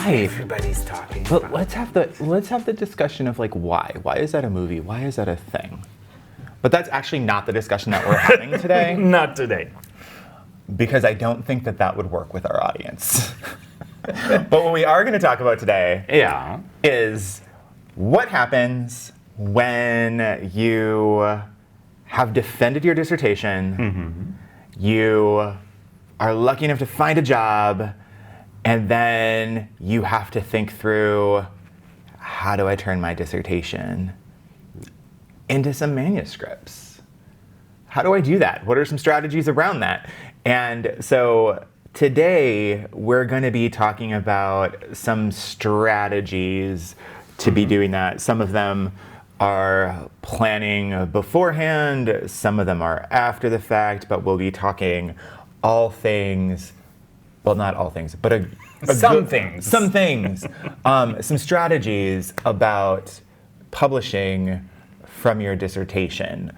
Why? Everybody's talking But about let's have the discussion of like why. Why is that a movie? Why is that a thing? But that's actually not the discussion that we're having today. Not today. Because I don't think that that would work with our audience. But what we are going to talk about today is what happens when you have defended your dissertation, you are lucky enough to find a job, and then you have to think through, how do I turn my dissertation into some manuscripts? How do I do that? What are some strategies around that? And so today we're going to be talking about some strategies to be doing that. Some of them are planning beforehand, some of them are after the fact, but we'll be talking all things, well, not all things, but some things. Some things. Some strategies about publishing from your dissertation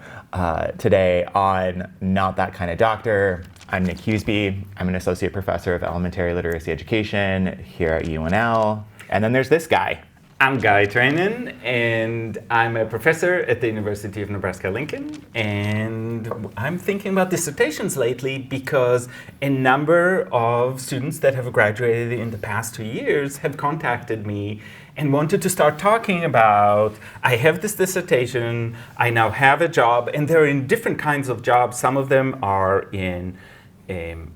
today on Not That Kind of Doctor. I'm Nick Husbye. I'm an associate professor of elementary literacy education here at UNL. And then there's this guy. I'm Trainin, and I'm a professor at the University of Nebraska-Lincoln, and I'm thinking about dissertations lately because a number of students that have graduated in the past 2 years have contacted me and wanted to start talking about, I have this dissertation, I now have a job, and they're in different kinds of jobs. Some of them are in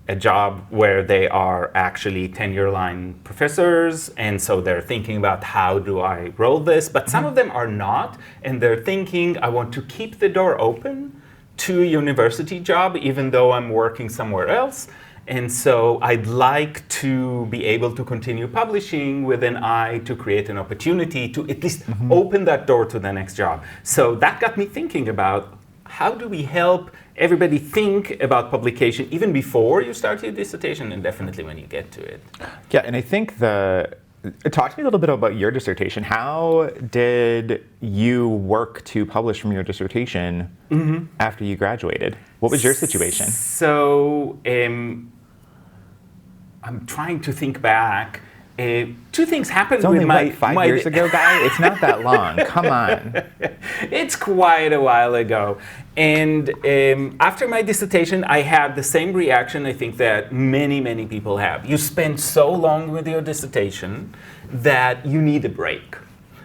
a job where they are actually tenure-line professors, and so they're thinking about how do I roll this, but some of them are not, and they're thinking, I want to keep the door open to a university job even though I'm working somewhere else, and so I'd like to be able to continue publishing with an eye to create an opportunity to at least open that door to the next job. So that got me thinking about, how do we help everybody think about publication even before you start your dissertation and definitely when you get to it? Yeah, and I think talk to me a little bit about your dissertation. How did you work to publish from your dissertation after you graduated? What was your situation? So I'm trying to think back. Two things happened it's only with my... 5 years ago, guy? It's not that long. Come on. It's quite a while ago. And after my dissertation, I had the same reaction I think that many, many people have. You spend so long with your dissertation that you need a break.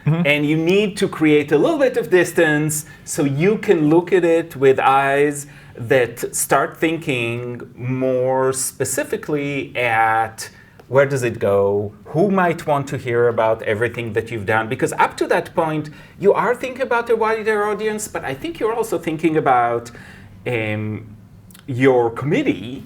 And you need to create a little bit of distance so you can look at it with eyes that start thinking more specifically at, where does it go? Who might want to hear about everything that you've done? Because up to that point, you are thinking about a wider audience, but I think you're also thinking about your committee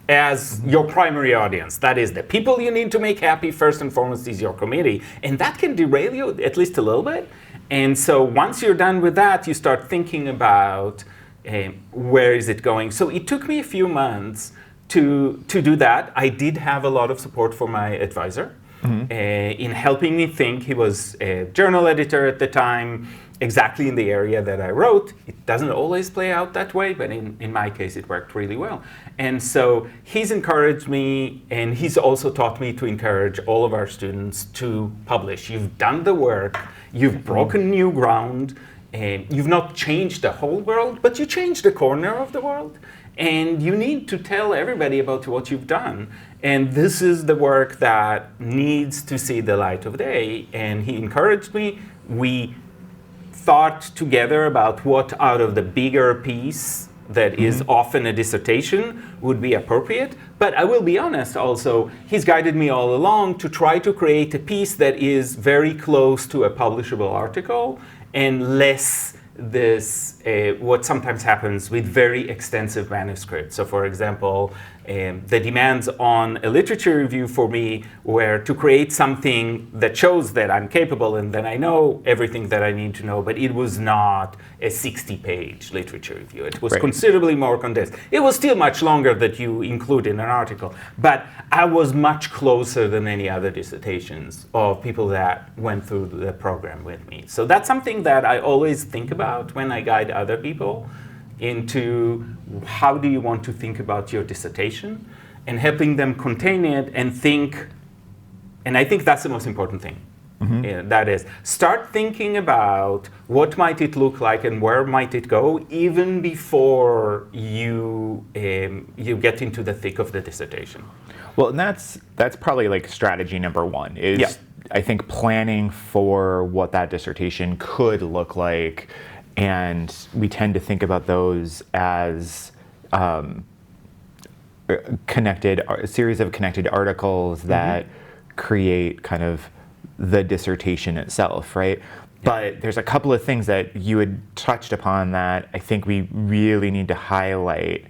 as your primary audience. That is, the people you need to make happy first and foremost is your committee. And that can derail you at least a little bit. And so once you're done with that, you start thinking about where is it going. So it took me a few months to do that. I did have a lot of support from my advisor in helping me think. He was a journal editor at the time, exactly in the area that I wrote. It doesn't always play out that way, but in my case, it worked really well. And so he's encouraged me, and he's also taught me to encourage all of our students to publish. You've done the work, you've broken new ground, and you've not changed the whole world, but you changed a corner of the world. And you need to tell everybody about what you've done. And this is the work that needs to see the light of day. And he encouraged me. We thought together about what out of the bigger piece that is often a dissertation would be appropriate. But I will be honest also, he's guided me all along to try to create a piece that is very close to a publishable article and less this, what sometimes happens with very extensive manuscripts. So for example, the demands on a literature review for me were to create something that shows that I'm capable and that I know everything that I need to know, but it was not a 60-page literature review. It was considerably more condensed. It was still much longer that you include in an article, but I was much closer than any other dissertations of people that went through the program with me. So that's something that I always think about when I guide other people into how do you want to think about your dissertation and helping them contain it and think And I think that's the most important thing. Yeah, that is, start thinking about what might it look like and where might it go even before you get into the thick of the dissertation. Well, and that's probably like strategy number one is I think planning for what that dissertation could look like, and we tend to think about those as a series of connected articles that create kind of the dissertation itself, right? But there's a couple of things that you had touched upon that I think we really need to highlight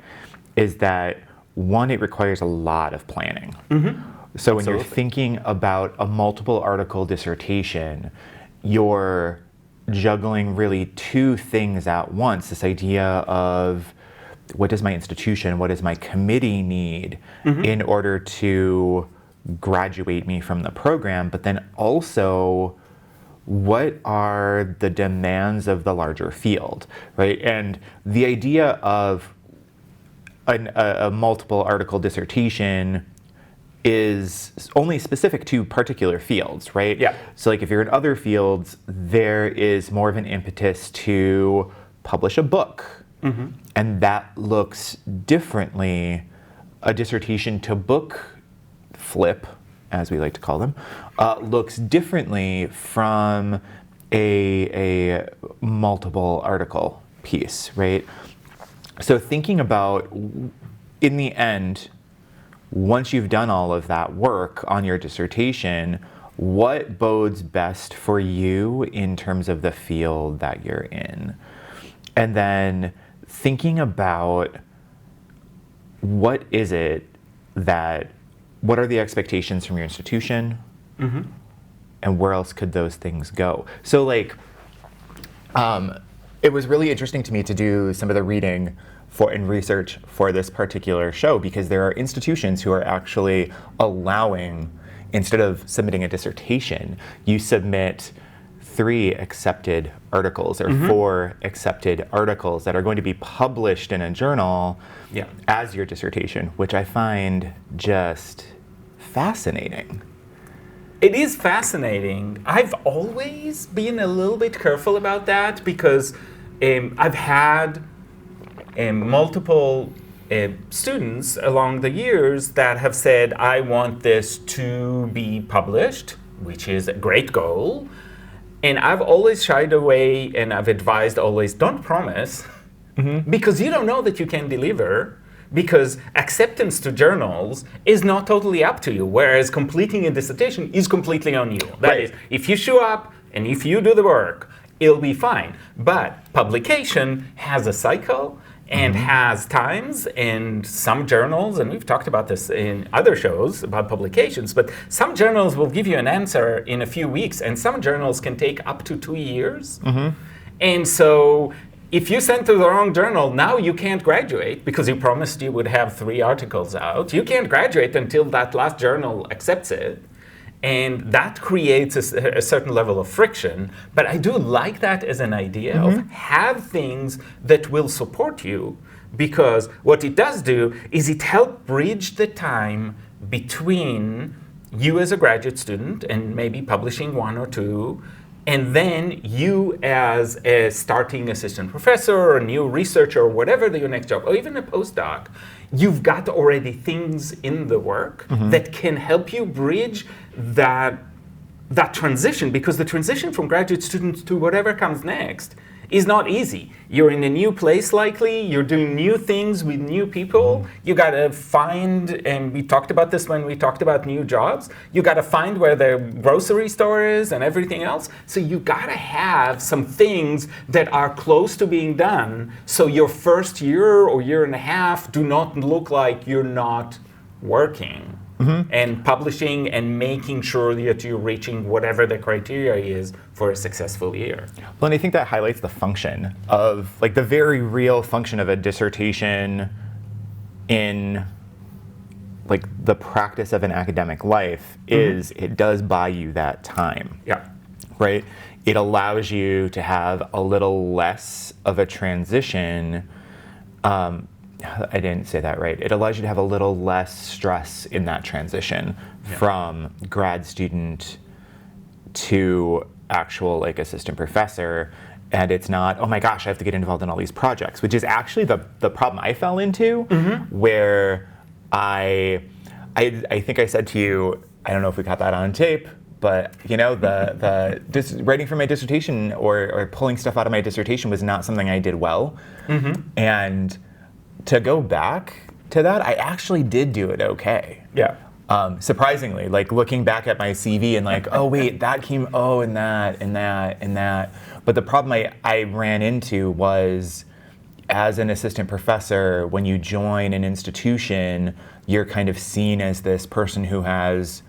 is that, one, it requires a lot of planning. So when you're thinking about a multiple article dissertation, you're juggling really two things at once. This idea of what does my institution, what does my committee need in order to graduate me from the program, but then also what are the demands of the larger field, right? And the idea of a multiple article dissertation is only specific to particular fields, right? Yeah. So like if you're in other fields, there is more of an impetus to publish a book. And that looks differently. A dissertation to book flip, as we like to call them, looks differently from a multiple article piece, right? So thinking about, in the end, once you've done all of that work on your dissertation, what bodes best for you in terms of the field that you're in? And then thinking about what are the expectations from your institution, and where else could those things go? So like, it was really interesting to me to do some of the reading and research for this particular show, because there are institutions who are actually allowing, instead of submitting a dissertation, you submit 3 accepted articles or 4 accepted articles that are going to be published in a journal as your dissertation, which I find just fascinating. It is fascinating. I've always been a little bit careful about that because I've had multiple students along the years that have said, I want this to be published, which is a great goal. And I've always shied away, and I've advised always, don't promise, because you don't know that you can deliver, because acceptance to journals is not totally up to you, whereas completing a dissertation is completely on you. That is, if you show up and if you do the work, it'll be fine. But publication has a cycle and has times, and some journals, and we've talked about this in other shows about publications, but some journals will give you an answer in a few weeks, and some journals can take up to 2 years. And so if you sent to the wrong journal, now you can't graduate because you promised you would have 3 articles out. You can't graduate until that last journal accepts it. And that creates a certain level of friction. But I do like that as an idea of have things that will support you, because what it does do is it helps bridge the time between you as a graduate student and maybe publishing 1 or 2, and then you as a starting assistant professor or a new researcher or whatever your next job, or even a postdoc. You've got already things in the work that can help you bridge that transition, because the transition from graduate student to whatever comes next is not easy. You're in a new place likely, you're doing new things with new people, you gotta find, and we talked about this when we talked about new jobs, you gotta find where the grocery store is and everything else. So you gotta have some things that are close to being done, so your first year or year and a half do not look like you're not working. And publishing and making sure that you're reaching whatever the criteria is for a successful year. Well, and I think that highlights the function of, like, the very real function of a dissertation in, like, the practice of an academic life is it does buy you that time. Right? It allows you to have a little less of a transition I didn't say that right. It allows you to have a little less stress in that transition from grad student to actual like assistant professor. And it's not, oh my gosh, I have to get involved in all these projects, which is actually the problem I fell into, where I think I said to you, I don't know if we got that on tape, but you know, writing for my dissertation or pulling stuff out of my dissertation was not something I did well. And to go back to that, I actually did do it okay. Yeah. Surprisingly, like looking back at my CV and like, oh wait, that came, oh, and that, and that, and that. But the problem I ran into was, as an assistant professor, when you join an institution, you're kind of seen as this person who has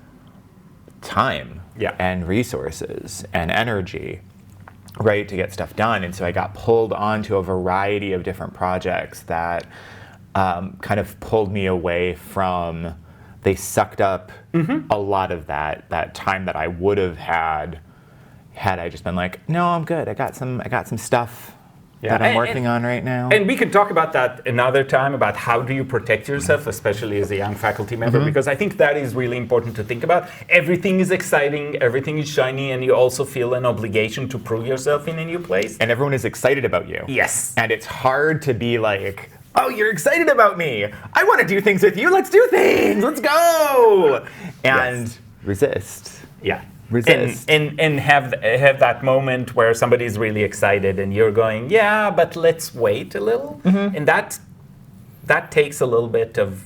time and resources and energy, right, to get stuff done. And so I got pulled onto a variety of different projects that kind of pulled me away from, they sucked up a lot of that time that I would have had I just been like, no, I'm good. I got some stuff that I'm working on right now. And we could talk about that another time, about how do you protect yourself, especially as a young faculty member, because I think that is really important to think about. Everything is exciting, everything is shiny, and you also feel an obligation to prove yourself in a new place. And everyone is excited about you. Yes. And it's hard to be like, oh, you're excited about me. I want to do things with you. Let's do things. Let's go. And resist. Yeah. Resist. And have that moment where somebody's really excited and you're going, yeah, but let's wait a little. And that takes a little bit of,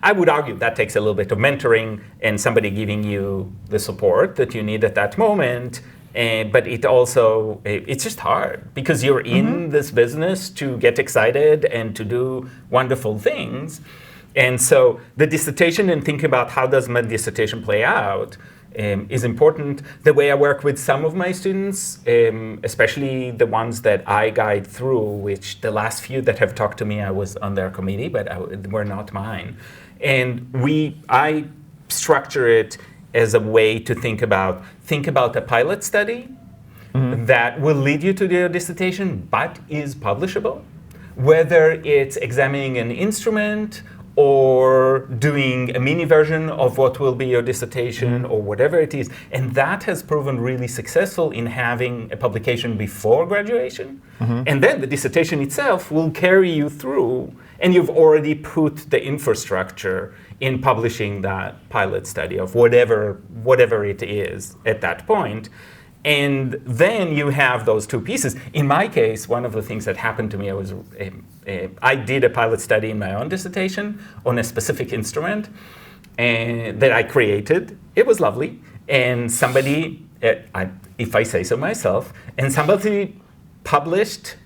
I would argue that takes a little bit of mentoring and somebody giving you the support that you need at that moment. But it also, it's just hard because you're in this business to get excited and to do wonderful things. And so the dissertation and thinking about how does my dissertation play out is important. The way I work with some of my students, especially the ones that I guide through, which the last few that have talked to me, I was on their committee, but were not mine. And I structure it as a way to think about a pilot study that will lead you to your dissertation, but is publishable, whether it's examining an instrument or doing a mini version of what will be your dissertation or whatever it is. And that has proven really successful in having a publication before graduation. And then the dissertation itself will carry you through, and you've already put the infrastructure in publishing that pilot study of whatever it is at that point. And then you have those two pieces. In my case, one of the things that happened to me, I did a pilot study in my own dissertation on a specific instrument that I created. It was lovely. And somebody, if I say so myself, and somebody published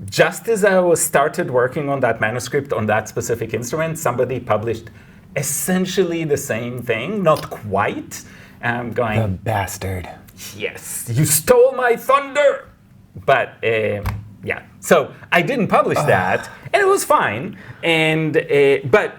just as I started working on that manuscript on that specific instrument, somebody published essentially the same thing, not quite. I'm going, the bastard. Yes, you stole my thunder. But yeah, so I didn't publish that, and it was fine. And but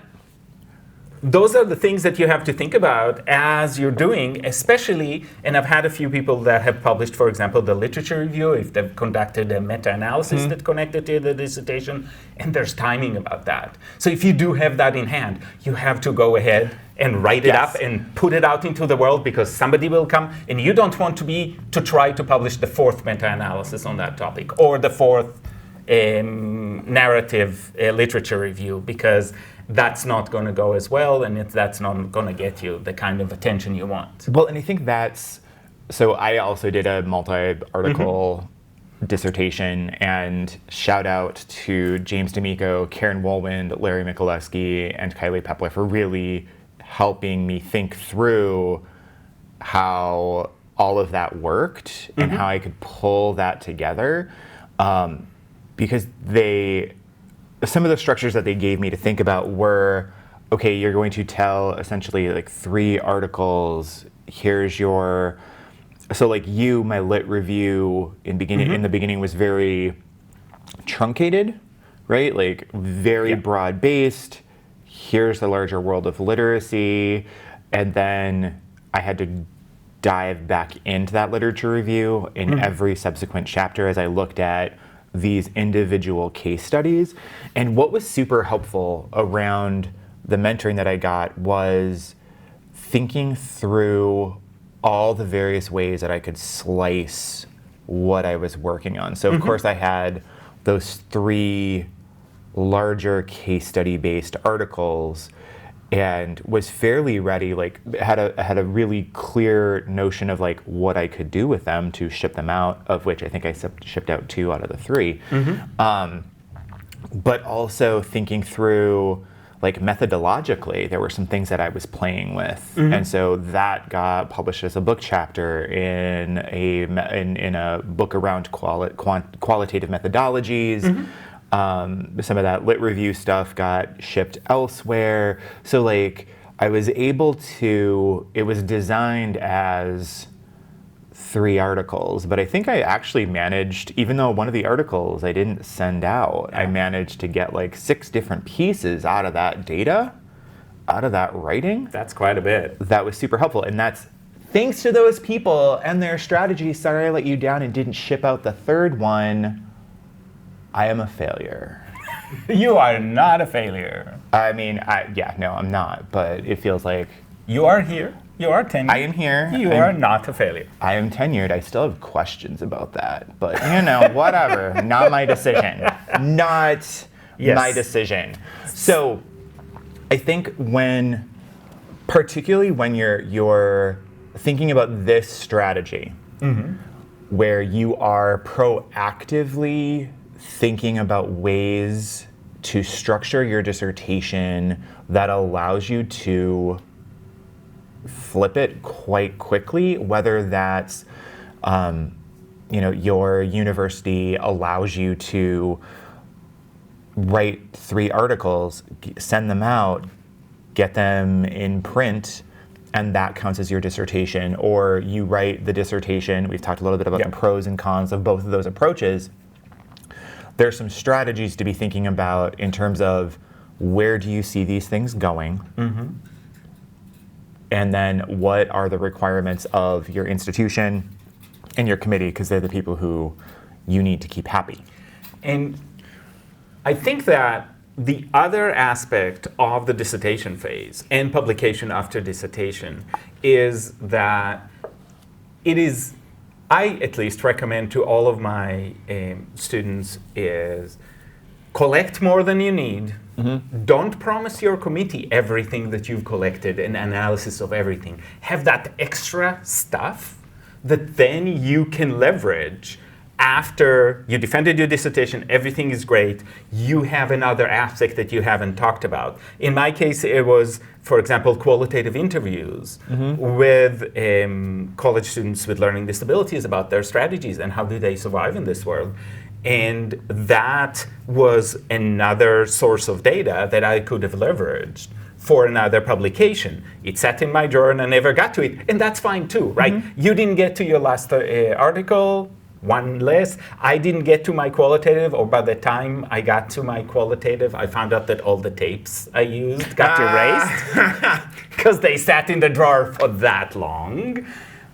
those are the things that you have to think about as you're doing, especially, and I've had a few people that have published, for example, the literature review, if they've conducted a meta-analysis that connected to the dissertation, and there's timing about that. So if you do have that in hand, you have to go ahead and write it up and put it out into the world, because somebody will come, and you don't want to try to publish the fourth meta-analysis on that topic, or the fourth narrative literature review, because that's not going to go as well, and that's not going to get you the kind of attention you want. Well, and I think so I also did a multi-article dissertation, and shout out to James D'Amico, Karen Woolwind, Larry Mikuleski, and Kylie Pepler for really helping me think through how all of that worked and how I could pull that together, because some of the structures that they gave me to think about were, okay, you're going to tell essentially like 3 articles. Here's your, so like my lit review in the beginning was very truncated, right? Like very broad based. Here's the larger world of literacy. And then I had to dive back into that literature review in every subsequent chapter as I looked at, these individual case studies. And what was super helpful around the mentoring that I got was thinking through all the various ways that I could slice what I was working on. So of course I had those 3 larger case study based articles and was fairly ready, like had a really clear notion of like what I could do with them to ship them out, of which I think I shipped out 2 out of the 3. But also thinking through like methodologically, there were some things that I was playing with, and so that got published as a book chapter in a book around qualitative methodologies. Some of that lit review stuff got shipped elsewhere. So like I was able to, it was designed as 3 articles, but I think I actually managed, even though one of the articles I didn't send out, I managed to get like 6 different pieces out of that data, out of that writing. That's quite a bit. That was super helpful. And that's thanks to those people and their strategy. Sorry I let you down and didn't ship out the 3rd one. I am a failure. You are not a failure. I mean, no, I'm not, but it feels like... You are here. You are tenured. I am here. You are not a failure. I am tenured. I still have questions about that, but whatever. Not my decision. Not my decision. So I think particularly when you're thinking about this strategy, where you are proactively thinking about ways to structure your dissertation that allows you to flip it quite quickly, whether that's your university allows you to write 3 articles, send them out, get them in print, and that counts as your dissertation. Or you write the dissertation. We've talked a little bit about the pros and cons of both of those approaches. There's some strategies to be thinking about in terms of where do you see these things going? And then what are the requirements of your institution and your committee, because they're the people who you need to keep happy. And I think that the other aspect of the dissertation phase and publication after dissertation is that I at least recommend to all of my students is collect more than you need. Don't promise your committee everything that you've collected, an analysis of everything. Have that extra stuff that then you can leverage after you defended your dissertation, everything is great, you have another aspect that you haven't talked about. In my case, it was, for example, qualitative interviews with college students with learning disabilities about their strategies and how do they survive in this world. And that was another source of data that I could have leveraged for another publication. It sat in my drawer and I never got to it, and that's fine too, right? You didn't get to your last article, one less. I didn't get to my qualitative, or by the time I got to my qualitative, I found out that all the tapes I used got erased because they sat in the drawer for that long.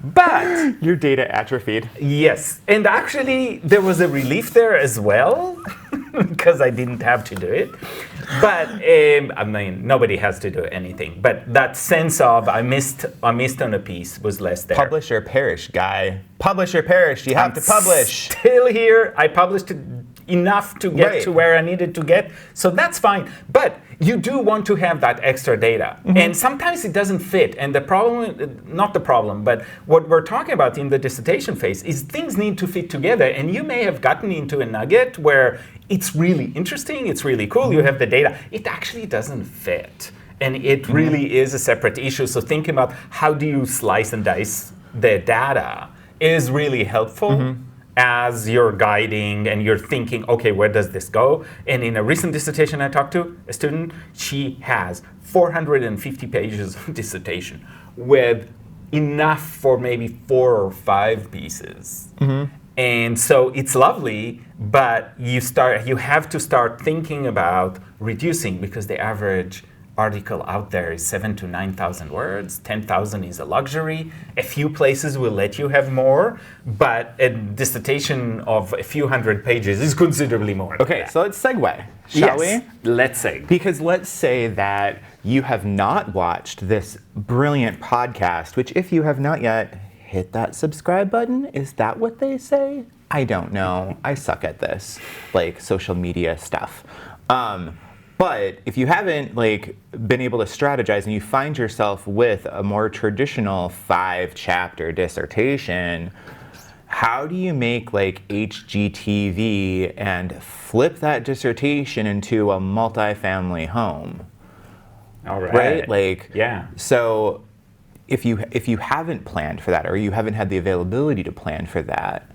But your data atrophied. Yes, and actually there was a relief there as well because I didn't have to do it. But I mean, nobody has to do anything. But that sense of I missed on a piece was less there. Publish or perish, guy. Publish or perish. You have to publish. Still here. I published enough to get to where I needed to get. So that's fine. But you do want to have that extra data. And sometimes it doesn't fit. And the problem, not the problem, but what we're talking about in the dissertation phase is things need to fit together. And you may have gotten into a nugget where it's really interesting, it's really cool, you have the data. It actually doesn't fit. And it really is a separate issue. So thinking about how do you slice and dice the data is really helpful. As you're guiding and you're thinking, okay, where does this go? And in a recent dissertation I talked to, a student, she has 450 pages of dissertation with enough for maybe 4 or 5 pieces. And so it's lovely, but you have to start thinking about reducing because the average article out there is 7,000 to 9,000 words. 10,000 is a luxury. A few places will let you have more, but a dissertation of a few hundred pages is considerably more. Okay, so let's segue, shall we? Let's say. Because let's say that you have not watched this brilliant podcast, which if you have not yet, hit that subscribe button. Is that what they say? I don't know. I suck at this, like social media stuff. But if you haven't been able to strategize and you find yourself with a more traditional 5-chapter dissertation, how do you make HGTV and flip that dissertation into a multifamily home? All right. Right? Yeah. So if you haven't planned for that, or you haven't had the availability to plan for that,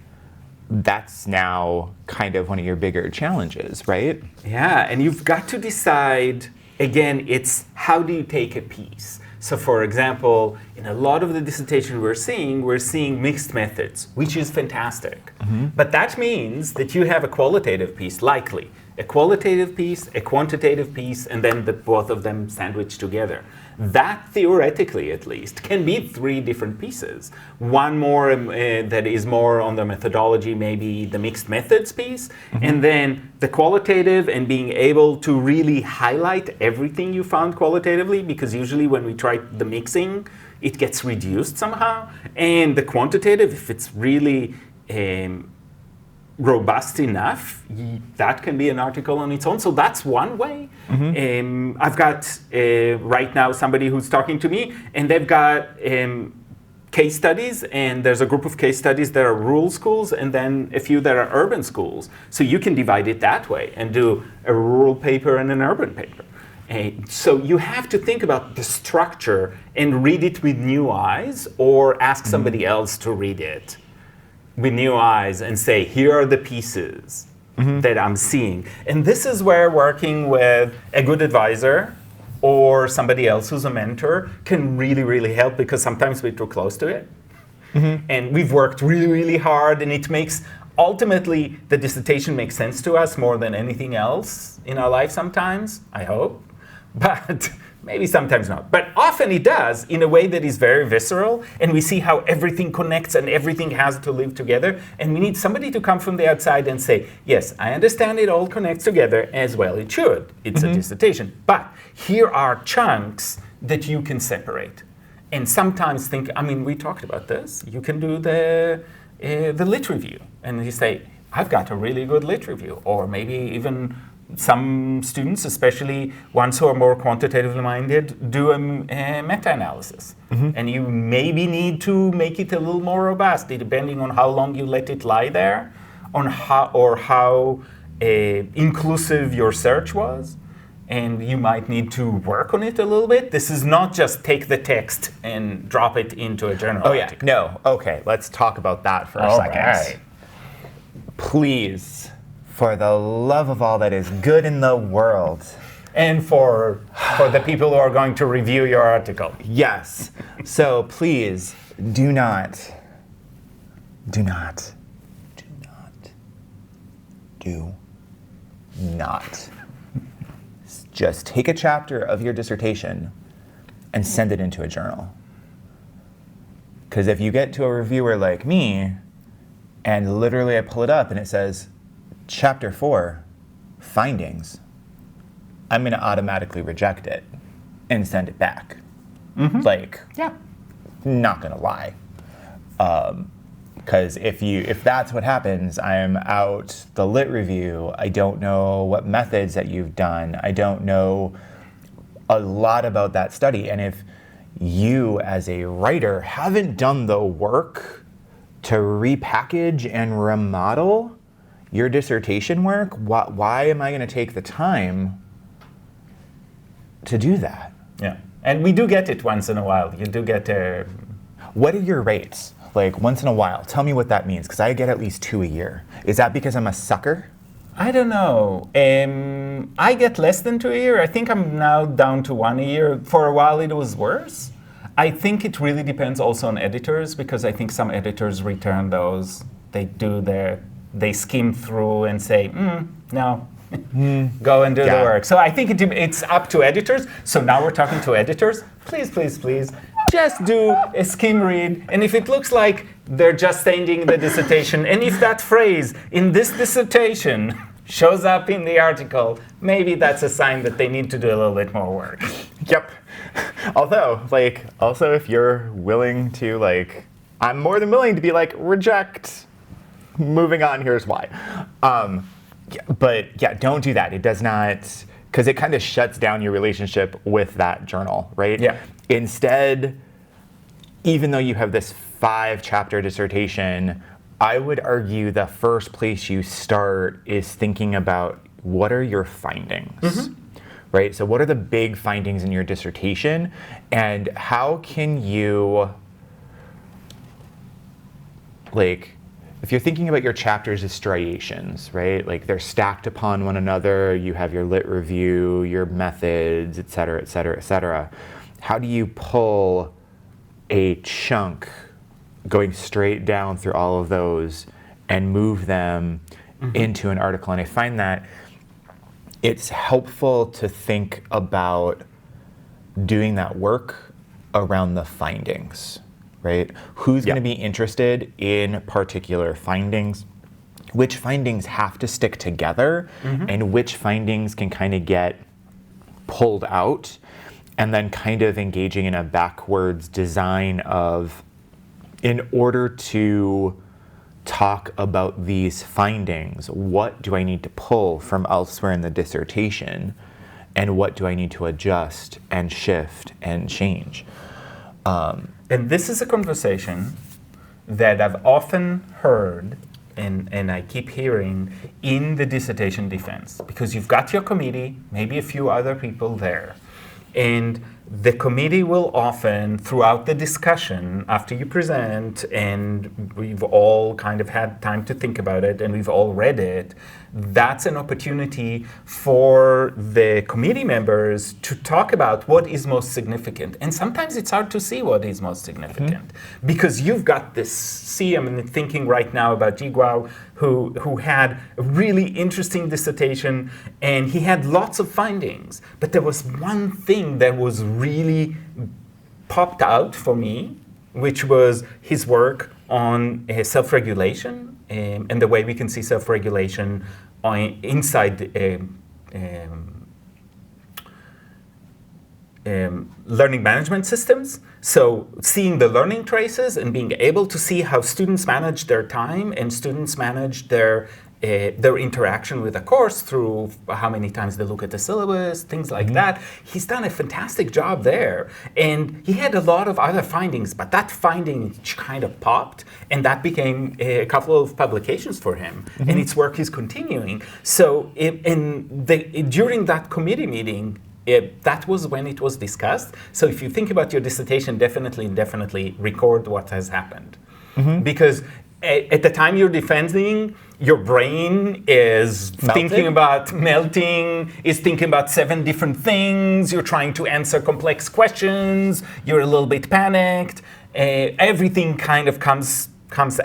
that's now kind of one of your bigger challenges, right? Yeah, and you've got to decide, again, it's how do you take a piece? So for example, in a lot of the dissertation we're seeing mixed methods, which is fantastic. Mm-hmm. But that means that you have a qualitative piece, likely. A qualitative piece, a quantitative piece, and then both of them sandwiched together. That, theoretically at least, can be 3 different pieces. One more that is more on the methodology, maybe the mixed methods piece, mm-hmm. and then the qualitative and being able to really highlight everything you found qualitatively, because usually when we try the mixing, it gets reduced somehow. And the quantitative, if it's really robust enough, that can be an article on its own. So that's one way. Mm-hmm. I've got right now somebody who's talking to me, and they've got case studies, and there's a group of case studies that are rural schools, and then a few that are urban schools. So you can divide it that way and do a rural paper and an urban paper. So you have to think about the structure and read it with new eyes, or ask somebody else to read it with new eyes and say, here are the pieces mm-hmm. that I'm seeing. And this is where working with a good advisor or somebody else who's a mentor can really, really help, because sometimes we're too close to it. Mm-hmm. And we've worked really, really hard, and it makes, ultimately, the dissertation makes sense to us more than anything else in our life sometimes, I hope. But maybe sometimes not. But often it does in a way that is very visceral, and we see how everything connects and everything has to live together. And we need somebody to come from the outside and say, yes, I understand it all connects together as well it should. It's mm-hmm. a dissertation. But here are chunks that you can separate. And sometimes think, we talked about this. You can do the lit review. And you say, I've got a really good lit review. Or maybe even some students, especially ones who are more quantitatively minded, do a meta-analysis. Mm-hmm. And you maybe need to make it a little more robust, depending on how long you let it lie there, on how inclusive your search was. And you might need to work on it a little bit. This is not just take the text and drop it into a journal article. No. Okay, let's talk about that for a second. Right. Please, for the love of all that is good in the world. And for the people who are going to review your article. Yes. So please, do not just take a chapter of your dissertation and send it into a journal. Because if you get to a reviewer like me, and literally I pull it up and it says, Chapter 4, findings, I'm going to automatically reject it and send it back. Mm-hmm. Not going to lie. Because if that's what happens, I am out the lit review. I don't know what methods that you've done. I don't know a lot about that study. And if you as a writer haven't done the work to repackage and remodel your dissertation work, why am I going to take the time to do that? Yeah, and we do get it once in a while. You do get a... What are your rates? Once in a while. Tell me what that means, because I get at least 2 a year. Is that because I'm a sucker? I don't know. I get less than 2 a year. I think I'm now down to 1 a year. For a while it was worse. I think it really depends also on editors, because I think some editors return those. They skim through and say, no, Go and do the work. So I think it's up to editors. So now we're talking to editors. Please, please, please, just do a skim read. And if it looks like they're just ending the dissertation, and if that phrase in this dissertation shows up in the article, maybe that's a sign that they need to do a little bit more work. Yep. Although, also if you're willing to, I'm more than willing to be reject. Moving on, here's why. But don't do that. It does not, because it kind of shuts down your relationship with that journal, right? Yeah. Instead, even though you have this 5-chapter dissertation, I would argue the first place you start is thinking about what are your findings, right? So what are the big findings in your dissertation, and how can you, if you're thinking about your chapters as striations, right? They're stacked upon one another, you have your lit review, your methods, et cetera, et cetera, et cetera. How do you pull a chunk going straight down through all of those and move them into an article? And I find that it's helpful to think about doing that work around the findings, right? Who's going to be interested in particular findings? Which findings have to stick together, and which findings can kind of get pulled out, and then kind of engaging in a backwards design of, in order to talk about these findings, what do I need to pull from elsewhere in the dissertation, and what do I need to adjust and shift and change? And this is a conversation that I've often heard, and I keep hearing in the dissertation defense, because you've got your committee, maybe a few other people there, and the committee will often, throughout the discussion, after you present, and we've all kind of had time to think about it, and we've all read it, that's an opportunity for the committee members to talk about what is most significant. And sometimes it's hard to see what is most significant, because you've got this, I'm thinking right now about Jiguao, who had a really interesting dissertation, and he had lots of findings, but there was one thing that was really popped out for me, which was his work on self-regulation, and the way we can see self-regulation inside learning management systems. So seeing the learning traces and being able to see how students manage their time and students manage their interaction with the course through how many times they look at the syllabus, things like that. He's done a fantastic job there. And he had a lot of other findings, but that finding kind of popped, and that became a couple of publications for him. And its work is continuing. So during that committee meeting, that was when it was discussed. So if you think about your dissertation, definitely record what has happened. Because at the time you're defending, your brain is thinking about melting, is thinking about 7 different things, you're trying to answer complex questions, you're a little bit panicked, everything kind of comes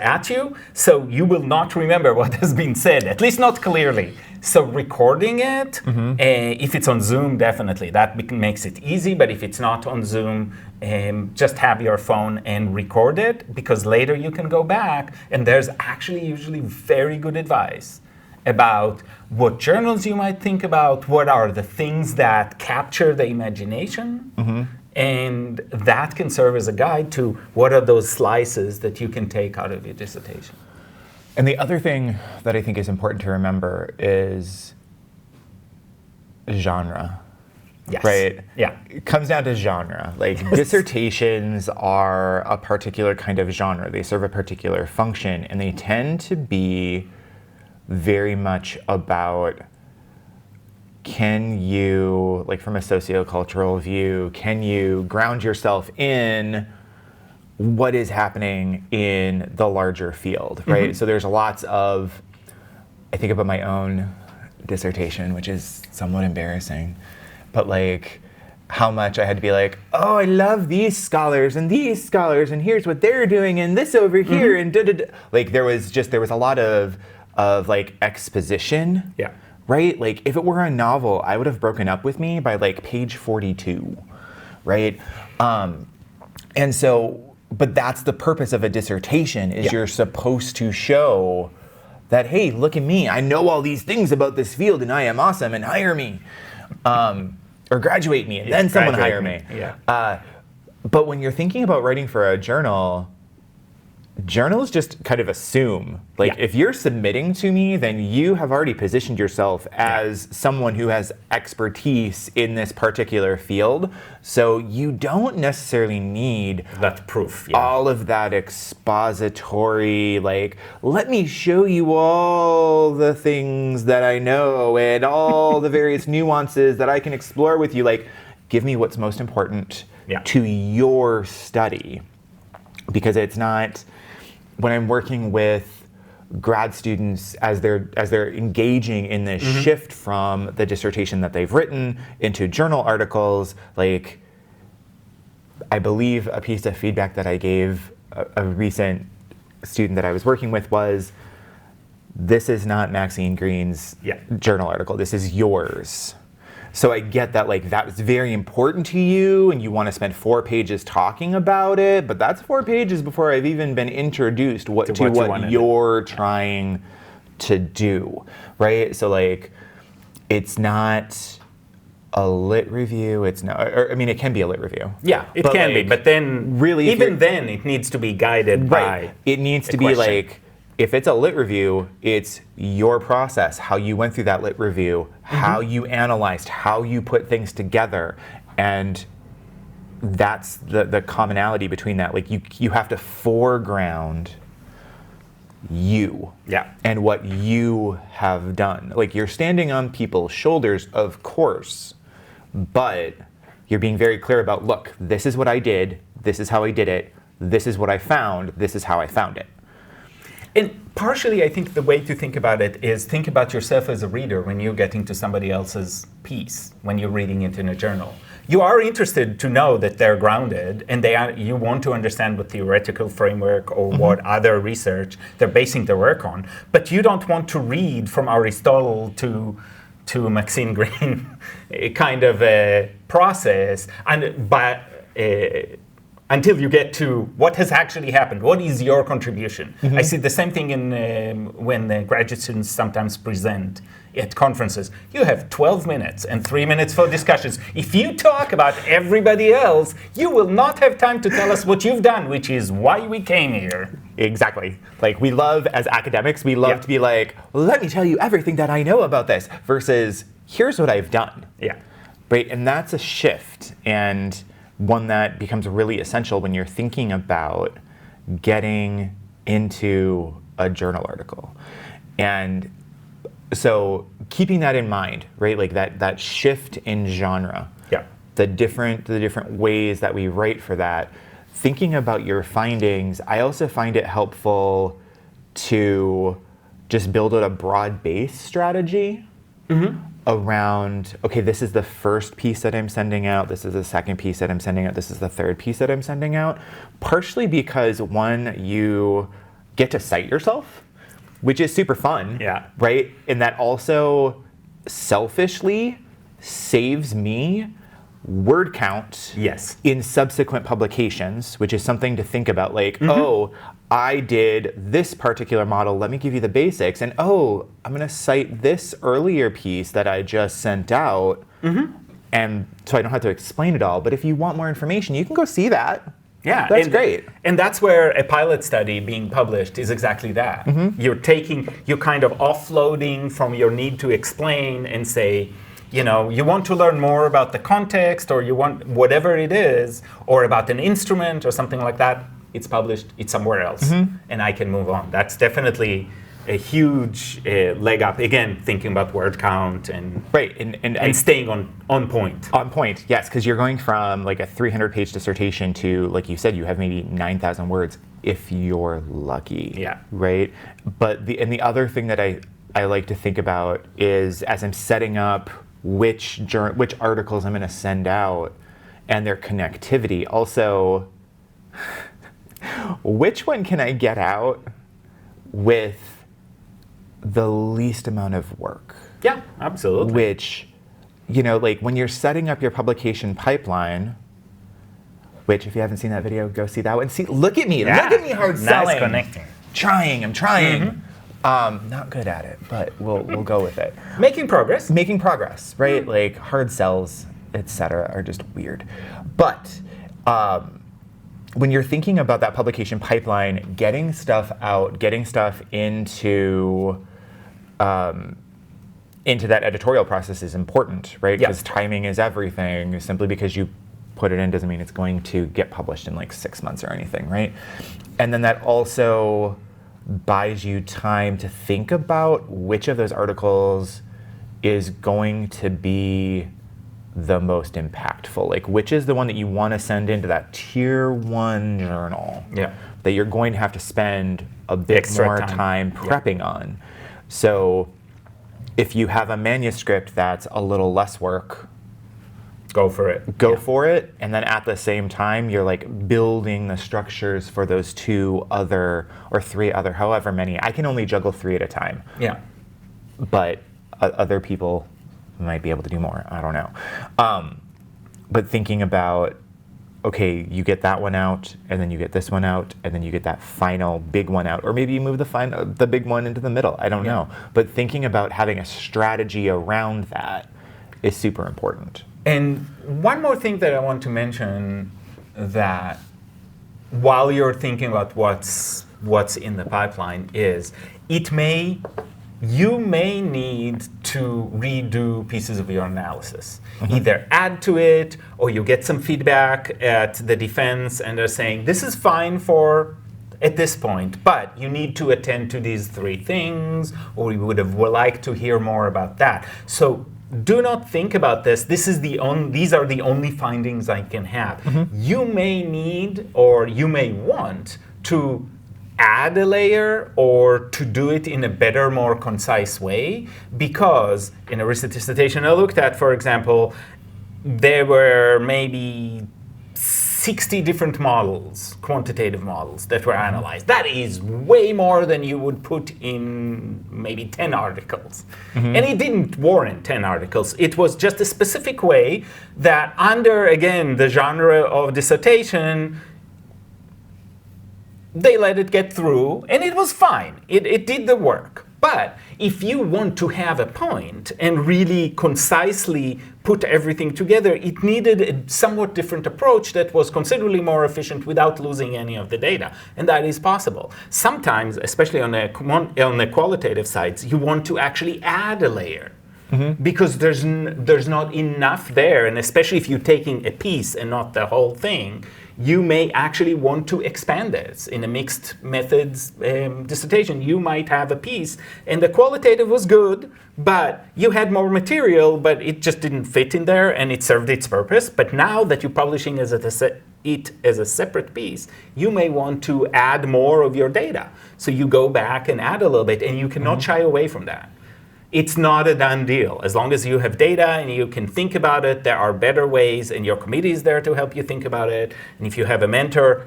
at you, so you will not remember what has been said, at least not clearly. So recording it, if it's on Zoom, definitely, that makes it easy, but if it's not on Zoom, just have your phone and record it, because later you can go back, and there's actually usually very good advice about what journals you might think about, what are the things that capture the imagination, and that can serve as a guide to what are those slices that you can take out of your dissertation. And the other thing that I think is important to remember is genre. Yes. Right? Yeah. It comes down to genre. Dissertations are a particular kind of genre. They serve a particular function, and they tend to be very much about, can you, from a sociocultural view, can you ground yourself in what is happening in the larger field, right? So there's lots of, I think about my own dissertation, which is somewhat embarrassing, but how much I had to be oh, I love these scholars, and here's what they're doing, and this over here, and da-da-da. There was a lot of exposition, right? Like if it were a novel, I would have broken up with me by like page 42, right? And so, but that's the purpose of a dissertation, is you're supposed to show that, hey, look at me, I know all these things about this field and I am awesome, and hire me. Or graduate me, and then someone hire me. But when you're thinking about writing for a journal, journals just kind of assume, like if you're submitting to me, then you have already positioned yourself as someone who has expertise in this particular field. So you don't necessarily need that proof, all of that expository, like, let me show you all the things that I know and all the various nuances that I can explore with you. Like, give me what's most important to your study. Because it's not, when I'm working with grad students as they're engaging in this shift from the dissertation that they've written into journal articles, like, I believe a piece of feedback that I gave a recent student that I was working with was, this is not Maxine Green's journal article, this is yours. So I get that, like, that was very important to you and you want to spend 4 pages talking about it, but that's 4 pages before I've even been introduced to what you're trying to do, right? So, like, it's not a lit review, it's not, or, I mean, it can be a lit review. Yeah, it can be, but then, really, even then, it needs to be guided by it needs to be like, if it's a lit review, it's your process, how you went through that lit review, how you analyzed, how you put things together. And that's the commonality between that. Like, you have to foreground you and what you have done. Like, you're standing on people's shoulders, of course, but you're being very clear about, look, this is what I did, this is how I did it, this is what I found, this is how I found it. And partially, I think the way to think about it is think about yourself as a reader when you're getting to somebody else's piece, when you're reading it in a journal. You are interested to know that they're grounded, and you want to understand what theoretical framework or what other research they're basing their work on, but you don't want to read from Aristotle to Maxine Green kind of a process, until you get to what has actually happened. What is your contribution? I see the same thing when the graduate students sometimes present at conferences. You have 12 minutes and 3 minutes for discussions. If you talk about everybody else, you will not have time to tell us what you've done, which is why we came here. Exactly. Like, we love, as academics, we love to be like, let me tell you everything that I know about this, versus here's what I've done. Right, and that's a shift. And one that becomes really essential when you're thinking about getting into a journal article. And so keeping that in mind, right, like that shift in genre, the different ways that we write for that, thinking about your findings, I also find it helpful to just build out a broad-based strategy around, okay, this is the first piece that I'm sending out, this is the second piece that I'm sending out, this is the third piece that I'm sending out. Partially because, one, you get to cite yourself, which is super fun, right? And that also selfishly saves me word count in subsequent publications, which is something to think about. Like, oh, I did this particular model, let me give you the basics, and oh, I'm going to cite this earlier piece that I just sent out, and so I don't have to explain it all. But if you want more information, you can go see that. That's great. And that's where a pilot study being published is exactly that. You're kind of offloading from your need to explain and say, you know, you want to learn more about the context, or you want whatever it is, or about an instrument or something like that. It's published, it's somewhere else, and I can move on. That's definitely a huge leg up. Again, thinking about word count and and staying on point. On point, yes, because you're going from like a 300-page dissertation to, like you said, you have maybe 9,000 words if you're lucky. Right. But the other thing that I like to think about is, as I'm setting up which articles I'm going to send out and their connectivity, also, which one can I get out with the least amount of work? Yeah, absolutely. Which, like when you're setting up your publication pipeline, which if you haven't seen that video, go see that one. See, look at me hard selling. Nice connecting. I'm trying. Not good at it, but we'll go with it. Making progress, right? Like hard sells, etc., are just weird. But when you're thinking about that publication pipeline, getting stuff out, getting stuff into that editorial process is important, right? Because timing is everything. Simply because you put it in doesn't mean it's going to get published in like 6 months or anything, right? And then that also buys you time to think about which of those articles is going to be the most impactful. Like which is the one that you want to send into that tier 1 journal that you're going to have to spend a bit extra more time prepping on. So if you have a manuscript that's a little less work, go for it. For it, and then at the same time, you're like building the structures for those 2 other or 3 other, however many. I can only juggle 3 at a time. Yeah. But other people might be able to do more. I don't know. But thinking about, okay, you get that one out, and then you get this one out, and then you get that final big one out, or maybe you move the big one into the middle. I don't know. But thinking about having a strategy around that is super important. And one more thing that I want to mention, that while you're thinking about what's in the pipeline, is you may need to redo pieces of your analysis. Either add to it, or you get some feedback at the defense and they're saying, this is fine for at this point, but you need to attend to these 3 things, or we would have liked to hear more about that. So do not think about this. These are the only findings I can have. You may need, or you may want to add a layer or to do it in a better, more concise way, because in a recent dissertation I looked at, for example, there were maybe 60 different models, quantitative models, that were analyzed. That is way more than you would put in maybe 10 articles. And it didn't warrant 10 articles. It was just a specific way that under, again, the genre of dissertation, they let it get through, and it was fine. It did the work. But if you want to have a point and really concisely put everything together, it needed a somewhat different approach that was considerably more efficient without losing any of the data. And that is possible. Sometimes, especially on the qualitative sides, you want to actually add a layer. Because there's not enough there, and especially if you're taking a piece and not the whole thing, you may actually want to expand this. In a mixed methods dissertation, you might have a piece, and the qualitative was good, but you had more material, but it just didn't fit in there, and it served its purpose. But now that you're publishing it as a separate piece, you may want to add more of your data. So you go back and add a little bit, and you cannot shy away from that. It's not a done deal. As long as you have data and you can think about it, there are better ways, and your committee is there to help you think about it. And if you have a mentor,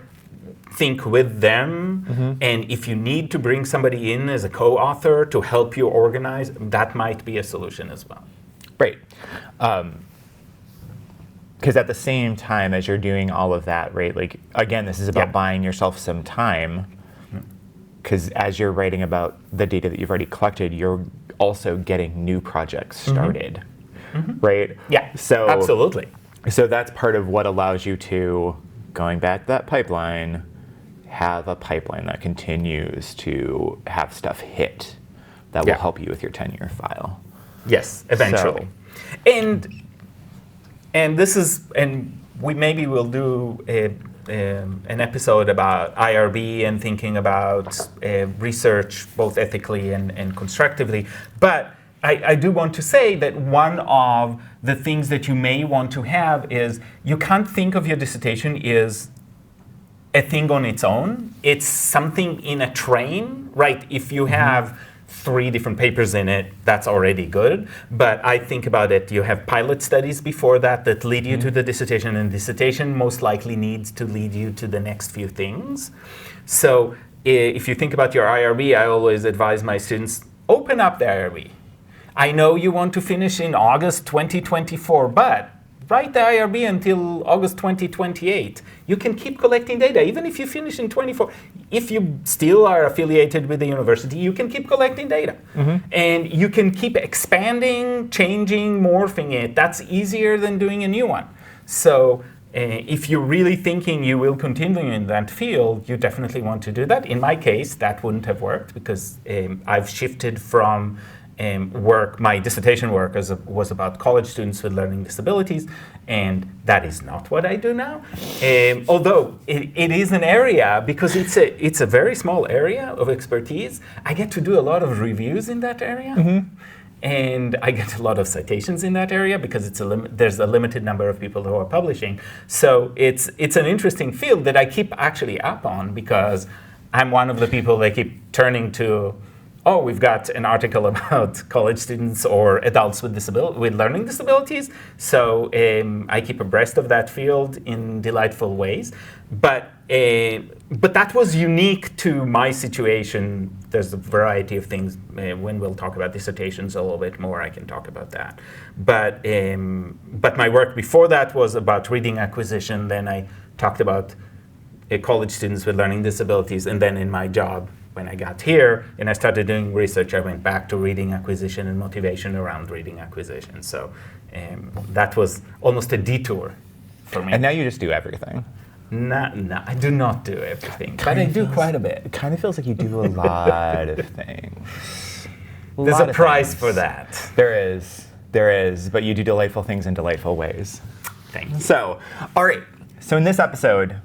think with them. And if you need to bring somebody in as a co-author to help you organize, that might be a solution as well. Right. Because at the same time as you're doing all of that, right, like, again, this is about buying yourself some time. Because as you're writing about the data that you've already collected, you're also getting new projects started, right? Yeah, so absolutely. So that's part of what allows you to, going back to that pipeline, have a pipeline that continues to have stuff hit that will help you with your 10-year file. Yes, eventually. So. And this is, and we maybe will do an episode about IRB and thinking about research both ethically and constructively. But I do want to say that one of the things that you may want to have is you can't think of your dissertation as a thing on its own. It's something in a train, right? If you have 3 different papers in it, that's already good. But I think about it, you have pilot studies before that lead you to the dissertation, and dissertation most likely needs to lead you to the next few things. So if you think about your IRB, I always advise my students, open up the IRB. I know you want to finish in August 2024, but write the IRB until August 2028. You can keep collecting data, even if you finish in 24. If you still are affiliated with the university, you can keep collecting data. And you can keep expanding, changing, morphing it. That's easier than doing a new one. So if you're really thinking you will continue in that field, you definitely want to do that. In my case, that wouldn't have worked because I've shifted from my dissertation work was about college students with learning disabilities, and that is not what I do now. Although it is an area, because it's a very small area of expertise, I get to do a lot of reviews in that area. And I get a lot of citations in that area because there's a limited number of people who are publishing. So it's an interesting field that I keep actually up on because I'm one of the people they keep turning to. Oh, we've got an article about college students or adults with learning disabilities. So I keep abreast of that field in delightful ways. But that was unique to my situation. There's a variety of things. When we'll talk about dissertations a little bit more, I can talk about that. But my work before that was about reading acquisition. Then I talked about college students with learning disabilities. And then in my job, when I got here and I started doing research, I went back to reading acquisition and motivation around reading acquisition. So that was almost a detour for me. And now you just do everything. No, I do not do everything, but I do quite a bit. It kind of feels like you do a lot of things. There's a price for that. There is, but you do delightful things in delightful ways. Thank you. So, all right. So in this episode,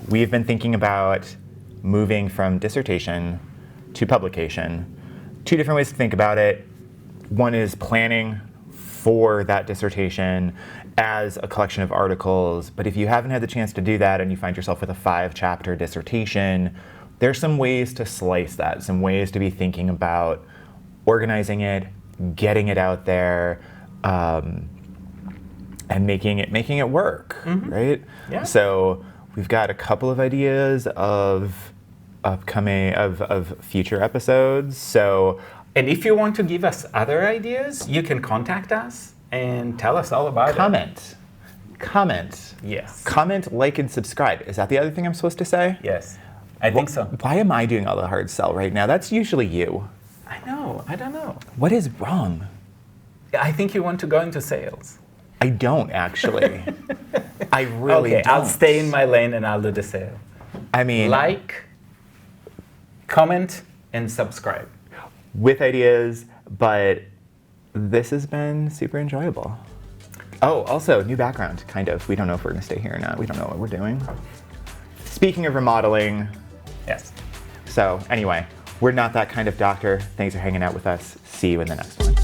we've been thinking about moving from dissertation to publication. Two different ways to think about it. One is planning for that dissertation as a collection of articles, but if you haven't had the chance to do that and you find yourself with a 5-chapter dissertation, there's some ways to slice that, some ways to be thinking about organizing it, getting it out there, and making it work, right? Yeah. So we've got a couple of ideas of future episodes. So, and if you want to give us other ideas, you can contact us and tell us all about it. Comment. Yes. Comment, like, and subscribe. Is that the other thing I'm supposed to say? Yes, I think so. Why am I doing all the hard sell right now? That's usually you. I know. I don't know. What is wrong? I think you want to go into sales. I don't actually. I really don't. I'll stay in my lane and I'll do the sale. I mean, like, comment, and subscribe. With ideas, but this has been super enjoyable. Oh, also, new background, kind of. We don't know if we're going to stay here or not. We don't know what we're doing. Speaking of remodeling. Yes. So, anyway, we're not that kind of doctor. Thanks for hanging out with us. See you in the next one.